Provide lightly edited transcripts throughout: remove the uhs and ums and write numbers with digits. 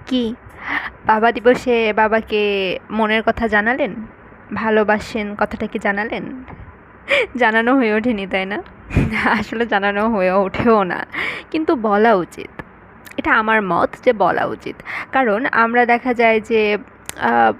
কি বাবা দিবসে বাবাকে মনের কথা জানালেন? ভালোবাসেন কথাটা কি জানালেন? জানানো হয়ে ওঠেনি, তাই না? আসলে জানানো হয়ে ওঠেও না, কিন্তু বলা উচিত। এটা আমার মত যে বলা উচিত। কারণ আমরা দেখা যায় যে আহ,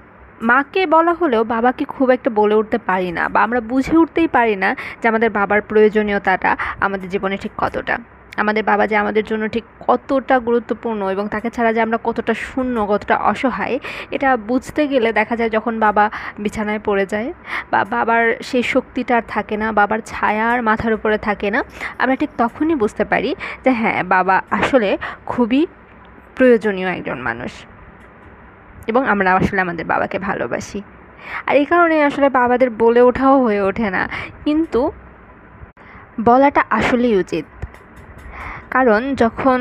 মাকে বলা হলেও বাবাকে খুব একটা বলে উঠতে পারি না, বা আমরা বুঝে উঠতেই পারি না যে আমাদের বাবার প্রয়োজনীয়তাটা আমাদের জীবনে ঠিক কতটা, আমাদের বাবা যে আমাদের জন্য ঠিক কতটা গুরুত্বপূর্ণ এবং তাকে ছাড়া যে আমরা কতটা শূন্য, কতটা অসহায়, এটা বুঝতে গেলে দেখা যায় যখন বাবা বিছানায় পড়ে যায় বা বাবার সেই শক্তিটা আর থাকে না, বাবার ছায়া আর মাথার উপরে থাকে না, আমরা ঠিক তখনই বুঝতে পারি যে হ্যাঁ, বাবা আসলে খুবই প্রয়োজনীয় একজন মানুষ এবং আমরা আসলে আমাদের বাবাকে ভালোবাসি। আর এই কারণে আসলে বাবাদের বলে ওঠাও হয়ে ওঠে না, কিন্তু বলাটা আসলেই উচিত। কারণ যখন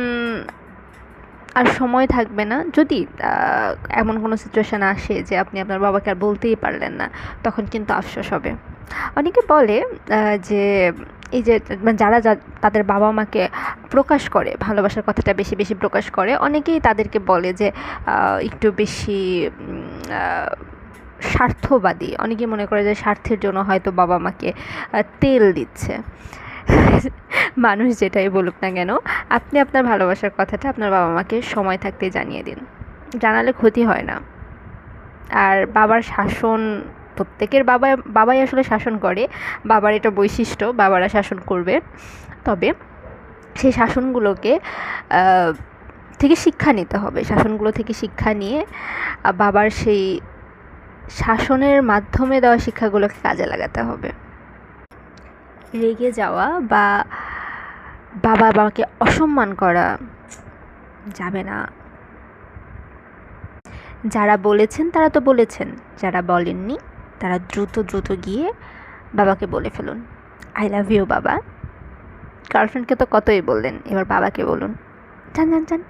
আর সময় থাকবে না, যদি এমন কোনো সিচুয়েশান আসে যে আপনি আপনার বাবাকে আর বলতেই পারলেন না, তখন কিন্তু আফসোস হবে। অনেকে বলে যে এই যে যারা তাদের বাবা মাকে প্রকাশ করে, ভালোবাসার কথাটা বেশি বেশি প্রকাশ করে, অনেকেই তাদেরকে বলে যে একটু বেশি স্বার্থবাদী। অনেকেই মনে করে যে স্বার্থের জন্য হয়তো বাবা মাকে তেল দিচ্ছে। মানুষ যেটাই বলুক না কেন, আপনি আপনার ভালোবাসার কথাটা আপনার বাবা মাকে সময় থাকতে জানিয়ে দিন, জানালে ক্ষতি হয় না। আর বাবার শাসন, প্রত্যেকের বাবাই আসলে শাসন করে, বাবার এটা বৈশিষ্ট্য, বাবারা শাসন করবে। তবে সেই শাসনগুলোকে থেকে শিক্ষা নিতে হবে, শাসনগুলো থেকে শিক্ষা নিয়ে বাবার সেই শাসনের মাধ্যমে দেওয়া শিক্ষাগুলোকে কাজে লাগাতে হবে। রেগে যাওয়া বা বাবা মাকে অসম্মান করা যাবে না। যারা বলেছেন তারা তো বলেছেন, যারা বলেননি তারা দ্রুত দ্রুত গিয়ে বাবাকে বলে ফেলুন, আই লাভ ইউ বাবা। গার্লফ্রেন্ডকে তো কতই বললেন, এবার বাবাকে বলুন, যান যান যান।